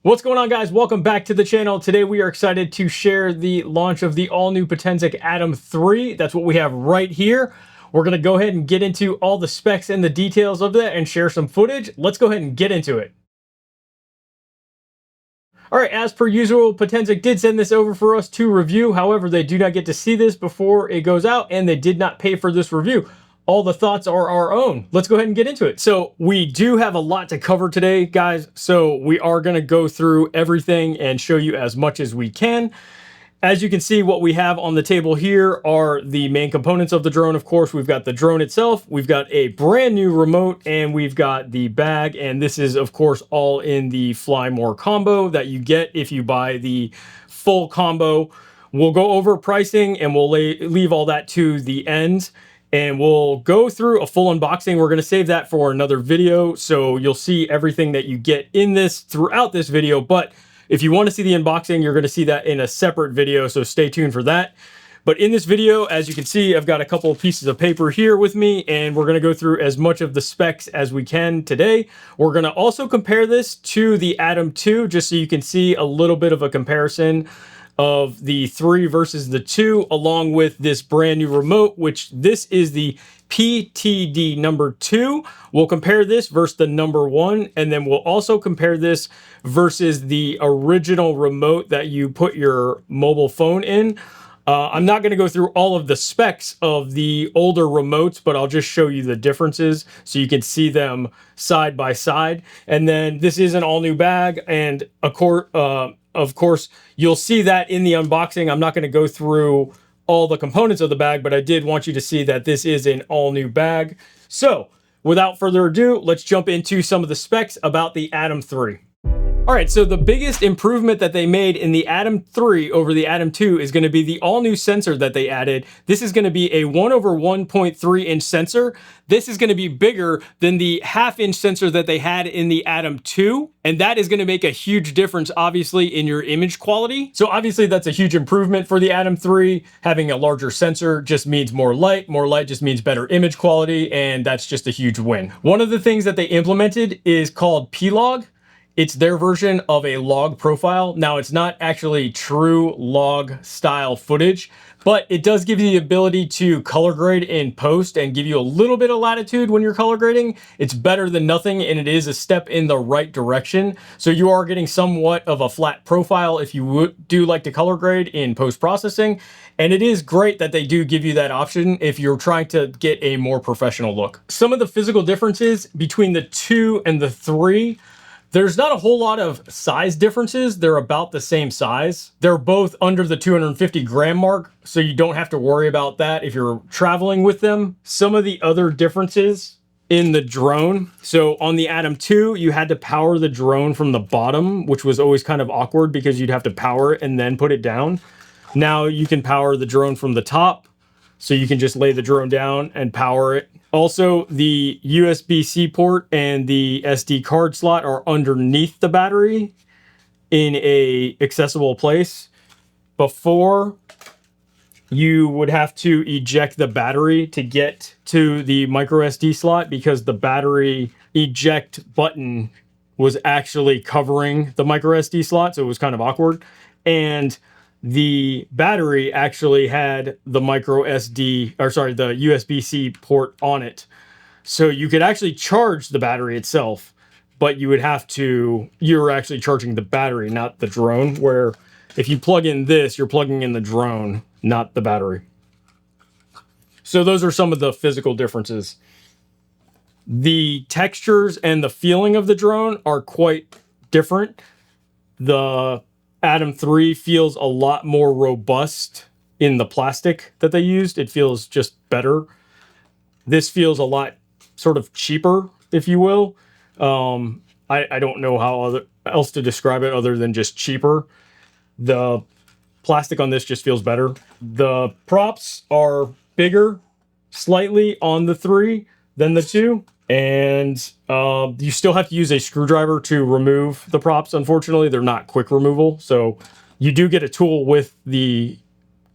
What's going on, guys? Welcome back to the channel. Today we are excited to share the launch of the all-new Potensic Atom 3. That's what we have right here. We're going to go ahead and get into all the specs and the details of that and share some footage. Let's go ahead and get into it. All right, as per usual, Potensic did send this over for us to review. However, they do not get to see this before it goes out, and they did not pay for this review. All the thoughts are our own. Let's go ahead and get into it. So we do have a lot to cover today, guys. So we are going to go through everything and show you as much as we can. As you can see, what we have on the table here are the main components of the drone. Of course, we've got the drone itself, we've got a brand new remote, and we've got the bag. And this is, of course, all in the Fly More combo that you get if you buy the full combo. We'll go over pricing and we'll leave all that to the end. And we'll go through a full unboxing. We're going to save that for another video, so you'll see everything that you get in this throughout this video. But if you want to see the unboxing, you're going to see that in a separate video, so stay tuned for that. But in this video, as you can see, I've got a couple of pieces of paper here with me, and we're going to go through as much of the specs as we can today. We're going to also compare this to the Atom 2, just so you can see a little bit of a comparison of the 3 versus the 2, along with this brand new remote, which this is the PTD number 2. We'll compare this versus the number 1, and then we'll also compare this versus the original remote that you put your mobile phone in. I'm not going to go through all of the specs of the older remotes, but I'll just show you the differences so you can see them side by side. And then this is an all new bag, and of course, you'll see that in the unboxing. I'm not going to go through all the components of the bag, but I did want you to see that this is an all new bag. So without further ado, let's jump into some of the specs about the Atom 3. All right, so the biggest improvement that they made in the Atom 3 over the Atom 2 is going to be the all-new sensor that they added. This is going to be a 1/1.3 inch sensor. This is going to be bigger than the half-inch sensor that they had in the Atom 2, and that is going to make a huge difference, obviously, in your image quality. So obviously, that's a huge improvement for the Atom 3. Having a larger sensor just means more light. More light just means better image quality, and that's just a huge win. One of the things that they implemented is called P-Log. It's their version of a log profile. Now, it's not actually true log style footage, but it does give you the ability to color grade in post and give you a little bit of latitude when you're color grading. It's better than nothing, and it is a step in the right direction. So you are getting somewhat of a flat profile if you do like to color grade in post-processing. And it is great that they do give you that option if you're trying to get a more professional look. Some of the physical differences between the 2 and the 3, there's not a whole lot of size differences. They're about the same size. They're both under the 250 gram mark, so you don't have to worry about that if you're traveling with them. Some of the other differences in the drone. So on the Atom 2, you had to power the drone from the bottom, which was always kind of awkward because you'd have to power it and then put it down. Now you can power the drone from the top, so you can just lay the drone down and power it. Also, the USB-C port and the SD card slot are underneath the battery in a accessible place. Before, you would have to eject the battery to get to the micro SD slot because the battery eject button was actually covering the micro SD slot, so it was kind of awkward. And the battery actually had the the USB-C port on it. So you could actually charge the battery itself, but you're actually charging the battery, not the drone, where if you plug in this, you're plugging in the drone, not the battery. So those are some of the physical differences. The textures and the feeling of the drone are quite different. The Atom 3 feels a lot more robust in the plastic that they used. It feels just better. This feels a lot sort of cheaper, if you will. I don't know how else to describe it other than just cheaper. The plastic on this just feels better. The props are bigger slightly on the 3 than the 2. And you still have to use a screwdriver to remove the props. Unfortunately, they're not quick removal. So you do get a tool with the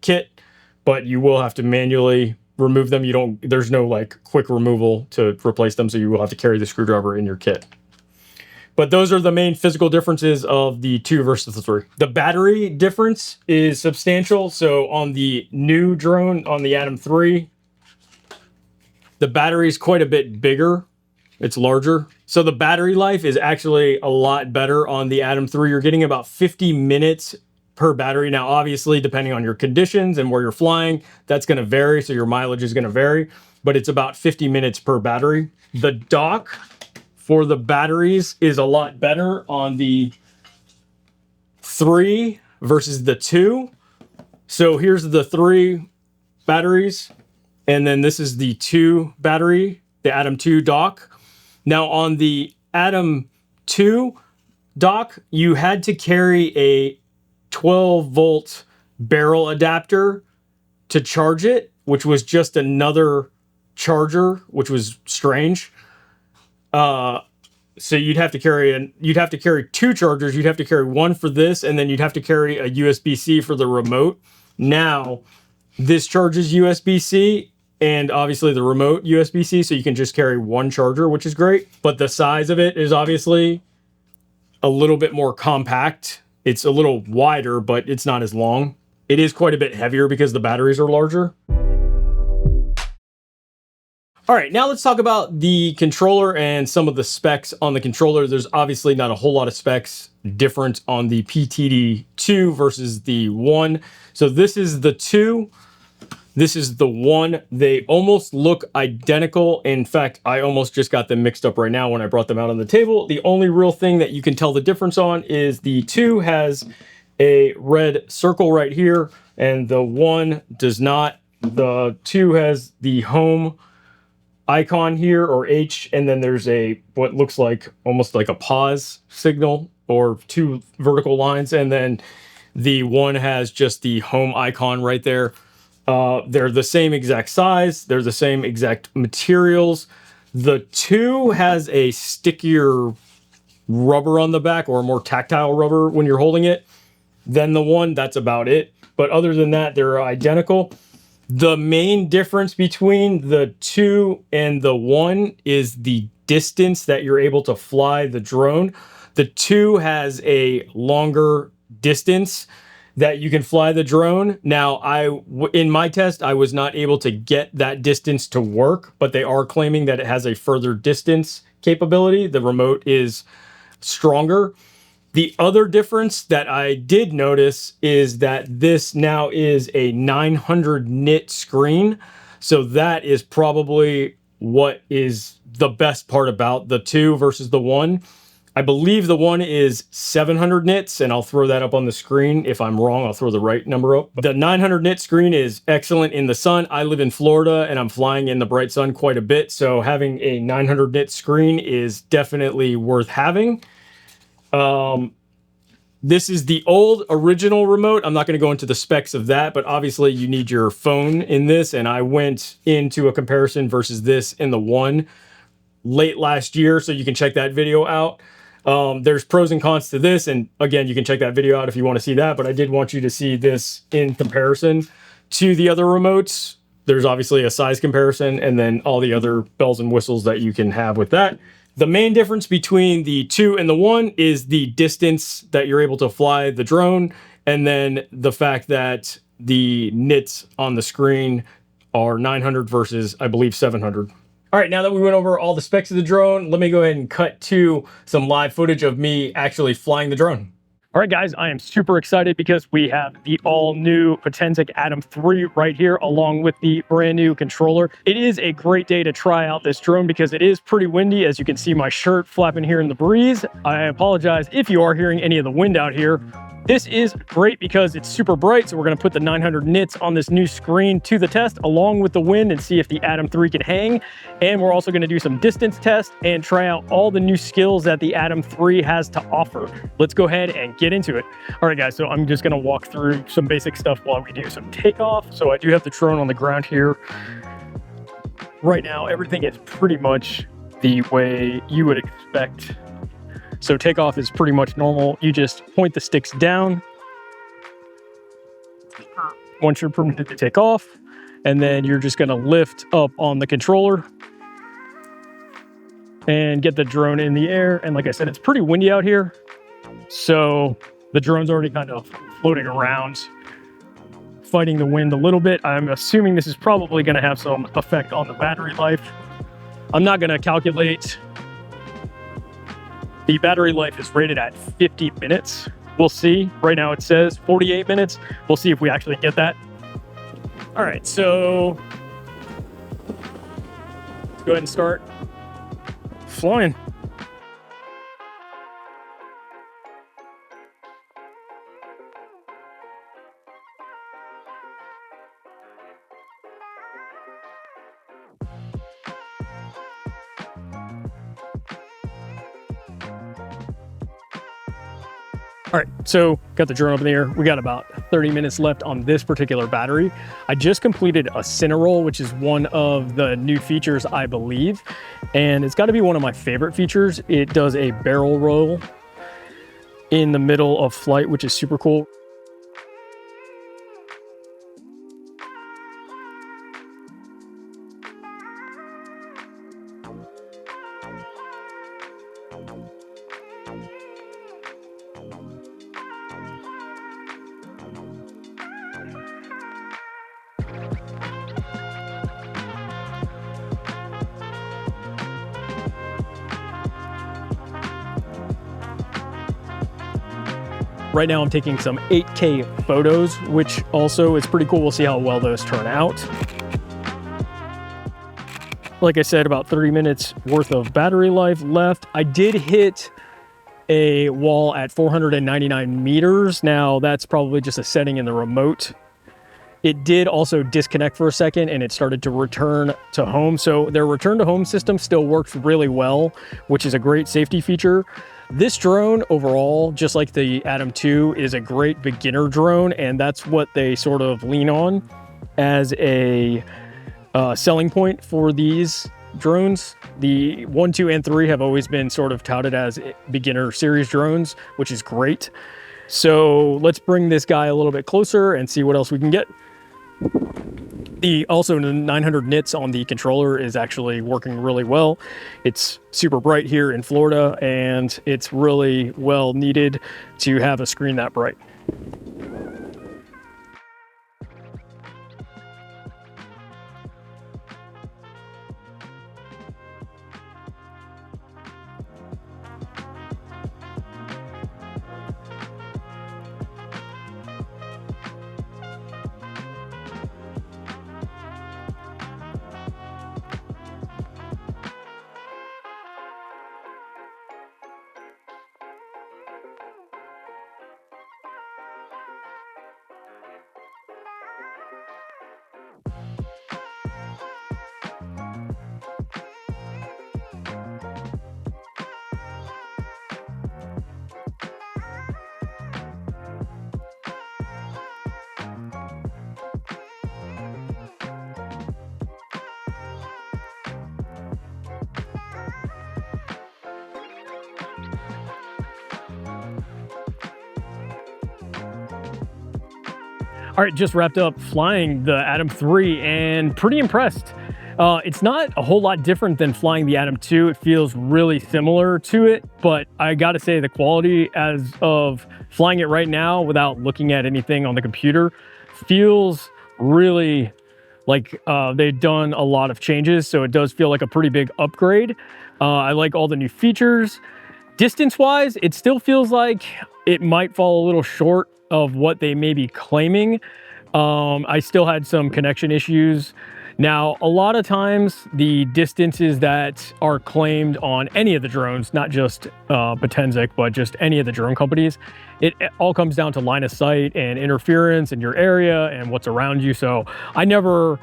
kit, but you will have to manually remove them. There's no like quick removal to replace them. So you will have to carry the screwdriver in your kit. But those are the main physical differences of the 2 versus the 3. The battery difference is substantial. So on the new drone, on the Atom 3, the battery is quite a bit bigger. It's larger. So the battery life is actually a lot better on the Atom 3. You're getting about 50 minutes per battery. Now, obviously, depending on your conditions and where you're flying, that's going to vary. So your mileage is going to vary, but it's about 50 minutes per battery. The dock for the batteries is a lot better on the 3 versus the 2. So here's the 3 batteries, and then this is the 2 battery, the Atom 2 dock. Now on the Atom 2 dock, you had to carry a 12-volt barrel adapter to charge it, which was just another charger, which was strange. So you'd have to carry 2 chargers. You'd have to carry one for this, and then you'd have to carry a USB-C for the remote. Now, this charges USB-C, and obviously the remote USB-C, so you can just carry one charger, which is great. But the size of it is obviously a little bit more compact. It's a little wider, but it's not as long. It is quite a bit heavier because the batteries are larger. All right, now let's talk about the controller and some of the specs on the controller. There's obviously not a whole lot of specs different on the PTD2 versus the 1. So this is the 2. This is the 1. They almost look identical. In fact, I almost just got them mixed up right now when I brought them out on the table. The only real thing that you can tell the difference on is the 2 has a red circle right here, and the 1 does not. The 2 has the home icon here, or H, and then there's a what looks like almost like a pause signal or 2 vertical lines, and then the 1 has just the home icon right there. They're the same exact size. They're the same exact materials. The 2 has a stickier rubber on the back, or a more tactile rubber when you're holding it, than the 1. That's about it. But other than that, they're identical. The main difference between the 2 and the 1 is the distance that you're able to fly the drone. The 2 has a longer distance that you can fly the drone. Now, in my test, I was not able to get that distance to work, but they are claiming that it has a further distance capability. The remote is stronger. The other difference that I did notice is that this now is a 900 nit screen. So that is probably what is the best part about the 2 versus the 1. I believe the 1 is 700 nits, and I'll throw that up on the screen. If I'm wrong, I'll throw the right number up. The 900 nit screen is excellent in the sun. I live in Florida, and I'm flying in the bright sun quite a bit, so having a 900 nit screen is definitely worth having. This is the old original remote. I'm not going to go into the specs of that, but obviously you need your phone in this, and I went into a comparison versus this in the 1 late last year, so you can check that video out. There's pros and cons to this, and again, you can check that video out if you want to see that, but I did want you to see this in comparison to the other remotes. There's obviously a size comparison, and then all the other bells and whistles that you can have with that. The main difference between the 2 and the 1 is the distance that you're able to fly the drone, and then the fact that the nits on the screen are 900 versus, I believe, 700. All right, now that we went over all the specs of the drone, let me go ahead and cut to some live footage of me actually flying the drone. All right, guys, I am super excited because we have the all-new Potensic Atom 3 right here, along with the brand new controller. It is a great day to try out this drone because it is pretty windy. As you can see, my shirt flapping here in the breeze. I apologize if you are hearing any of the wind out here. This is great because it's super bright, so we're going to put the 900 nits on this new screen to the test along with the wind and see if the Atom 3 can hang. And we're also going to do some distance tests and try out all the new skills that the Atom 3 has to offer. Let's go ahead and get into it. All right, guys, so I'm just going to walk through some basic stuff while we do some takeoff. So I do have the drone on the ground here. Right now, everything is pretty much the way you would expect. So takeoff is pretty much normal. You just point the sticks down once you're permitted to take off, and then you're just gonna lift up on the controller. and get the drone in the air. And like I said, it's pretty windy out here, so the drone's already kind of floating around, fighting the wind a little bit. I'm assuming this is probably going to have some effect on the battery life. I'm not going to calculate. The battery life is rated at 50 minutes. We'll see. Right now it says 48 minutes. We'll see if we actually get that. All right, so let's go ahead and start flying. All right, so got the drone up in the air. We got about 30 minutes left on this particular battery. I just completed a center roll, which is one of the new features, I believe. And it's gotta be one of my favorite features. It does a barrel roll in the middle of flight, which is super cool. Right now I'm taking some 8K photos, which also is pretty cool. We'll see how well those turn out. Like I said, about 30 minutes worth of battery life left. I did hit a wall at 499 meters. Now that's probably just a setting in the remote. It did also disconnect for a second and it started to return to home. So their return to home system still works really well, which is a great safety feature. This drone overall, just like the Atom 2, is a great beginner drone, and that's what they sort of lean on as a selling point for these drones. The 1, 2, and 3 have always been sort of touted as beginner series drones, which is great. So let's bring this guy a little bit closer and see what else we can get. Also, the 900 nits on the controller is actually working really well. It's super bright here in Florida, and it's really well needed to have a screen that bright. All right, just wrapped up flying the Atom 3 and pretty impressed. It's not a whole lot different than flying the Atom 2. It feels really similar to it, but I gotta say the quality as of flying it right now without looking at anything on the computer feels really like they've done a lot of changes. So it does feel like a pretty big upgrade. I like all the new features. Distance-wise, it still feels like it might fall a little short of what they may be claiming. I still had some connection issues. Now, a lot of times the distances that are claimed on any of the drones, not just Potensic, but just any of the drone companies, it all comes down to line of sight and interference in your area and what's around you. So I never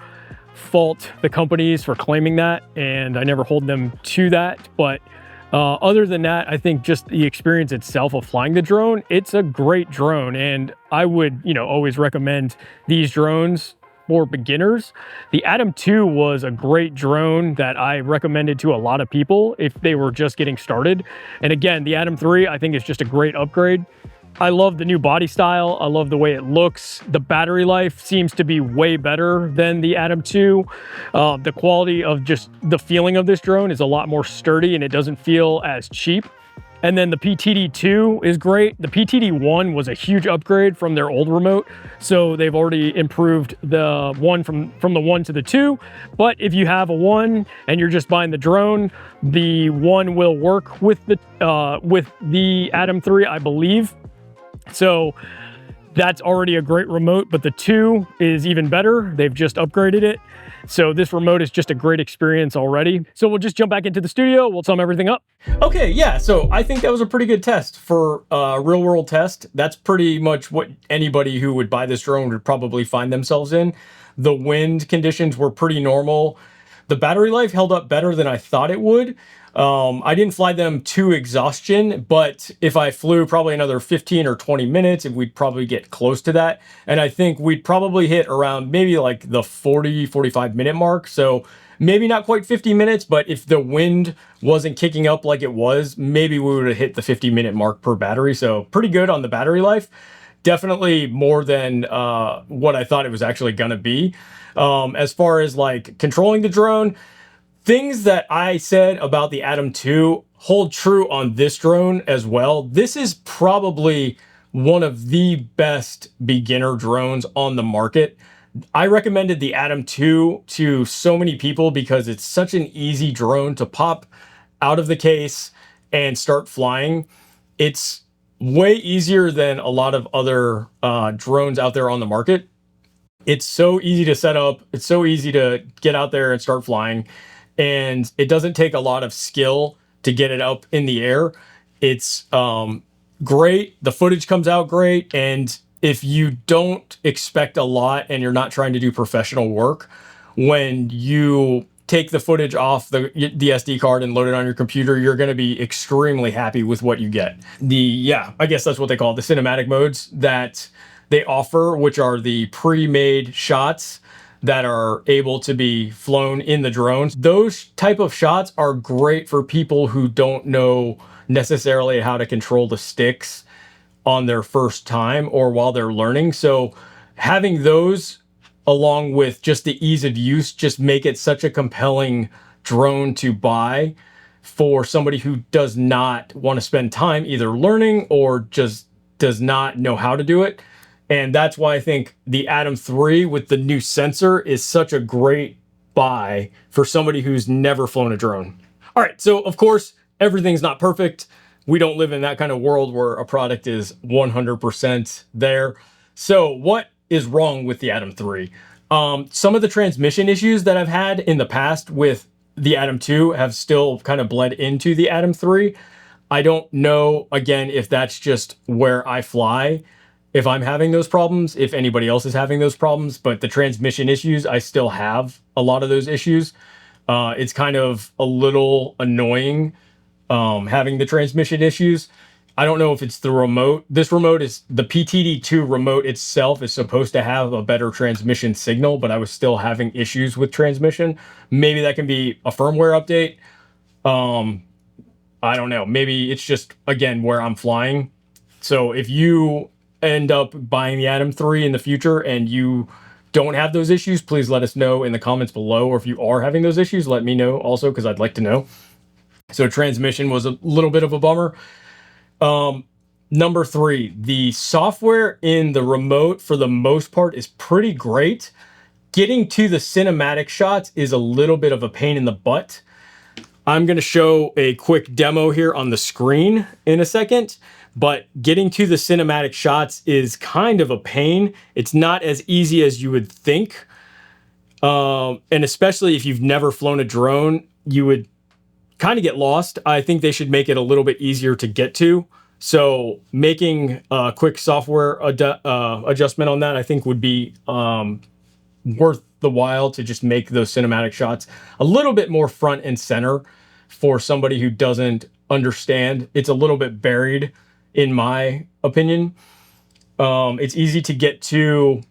fault the companies for claiming that, and I never hold them to that. But other than that, I think just the experience itself of flying the drone, it's a great drone. And I would, always recommend these drones for beginners. The Atom 2 was a great drone that I recommended to a lot of people if they were just getting started. And again, the Atom 3, I think is just a great upgrade. I love the new body style. I love the way it looks. The battery life seems to be way better than the Atom 2. The quality of just the feeling of this drone is a lot more sturdy and it doesn't feel as cheap. And then the PTD2 is great. The PTD1 was a huge upgrade from their old remote. So they've already improved the one from the 1 to the 2. But if you have a 1 and you're just buying the drone, the 1 will work with the Atom 3, I believe. So that's already a great remote, but the 2 is even better. They've just upgraded it. So this remote is just a great experience already. So we'll just jump back into the studio. We'll sum everything up. Okay, yeah, so I think that was a pretty good test for a real world test. That's pretty much what anybody who would buy this drone would probably find themselves in. The wind conditions were pretty normal. The battery life held up better than I thought it would. I didn't fly them to exhaustion, but if I flew probably another 15 or 20 minutes, we'd probably get close to that. And I think we'd probably hit around maybe like the 45 minute mark. So maybe not quite 50 minutes, but if the wind wasn't kicking up like it was, maybe we would have hit the 50-minute mark per battery. So pretty good on the battery life. Definitely more than what I thought it was actually gonna be. As far as like controlling the drone, things that I said about the Atom 2 hold true on this drone as well. This is probably one of the best beginner drones on the market. I recommended the Atom 2 to so many people because it's such an easy drone to pop out of the case and start flying. It's way easier than a lot of other drones out there on the market. It's so easy to set up. It's so easy to get out there and start flying. And it doesn't take a lot of skill to get it up in the air. It's great. The footage comes out great. And if you don't expect a lot and you're not trying to do professional work, when you take the footage off the SD card and load it on your computer, you're going to be extremely happy with what you get. I guess that's what they call it, the cinematic modes that they offer, which are the pre-made shots that are able to be flown in the drones. Those type of shots are great for people who don't know necessarily how to control the sticks on their first time or while they're learning. So having those along with just the ease of use just make it such a compelling drone to buy for somebody who does not want to spend time either learning or just does not know how to do it. And that's why I think the Atom 3 with the new sensor is such a great buy for somebody who's never flown a drone. All right, so of course, everything's not perfect. We don't live in that kind of world where a product is 100% there. So what is wrong with the Atom 3? Some of the transmission issues that I've had in the past with the Atom 2 have still kind of bled into the Atom 3. I don't know, again, if that's just where I fly, if I'm having those problems, if anybody else is having those problems, but the transmission issues, I still have a lot of those issues. It's kind of a little annoying having the transmission issues. I don't know if it's the remote. This remote is the PTD2 remote itself is supposed to have a better transmission signal, but I was still having issues with transmission. Maybe that can be a firmware update. I don't know. Maybe it's just, again, where I'm flying. So if you end up buying the Atom 3 in the future and you don't have those issues, please let us know in the comments below. Or if you are having those issues, let me know also, because I'd like to know. So transmission was a little bit of a bummer. Number 3, the software in the remote for the most part is pretty great. Getting to the cinematic shots is a little bit of a pain in the butt. I'm going to show a quick demo here on the screen in a second, but getting to the cinematic shots is kind of a pain. It's not as easy as you would think. And especially if you've never flown a drone, you would kind of get lost. I think they should make it a little bit easier to get to. So making a quick software adjustment on that, I think would be worth the while to just make those cinematic shots a little bit more front and center for somebody who doesn't understand. It's a little bit buried, in my opinion. It's easy to get to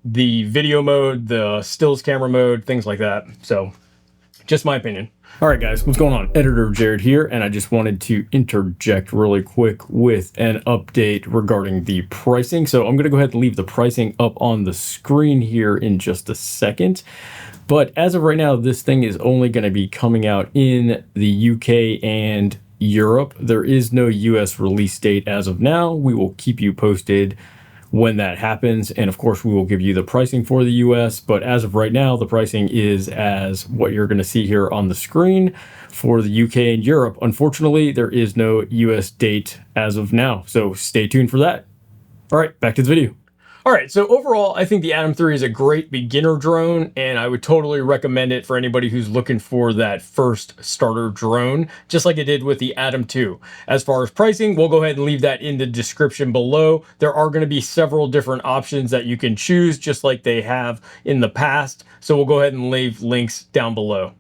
the video mode, the stills camera mode, things like that. So Just my opinion. All right, guys, what's going on? Editor Jared here, and I just wanted to interject really quick with an update regarding the pricing. So I'm going to go ahead and leave the pricing up on the screen here in just a second. But as of right now, this thing is only going to be coming out in the UK and Europe. There is no US release date as of now. We will keep you posted when that happens, and of course we will give you the pricing for the US, but as of right now the pricing is as what you're going to see here on the screen for the UK and Europe. Unfortunately, there is no US date as of now, so stay tuned for that. All right, back to the video. All right, so overall, I think the Atom 3 is a great beginner drone, and I would totally recommend it for anybody who's looking for that first starter drone, just like it did with the Atom 2. As far as pricing, we'll go ahead and leave that in the description below. There are going to be several different options that you can choose, just like they have in the past, so we'll go ahead and leave links down below.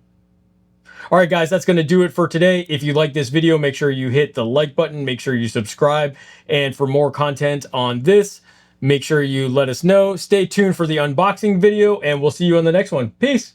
All right, guys, that's going to do it for today. If you like this video, make sure you hit the like button, make sure you subscribe, and for more content on this, make sure you let us know. Stay tuned for the unboxing video, and we'll see you on the next one. Peace.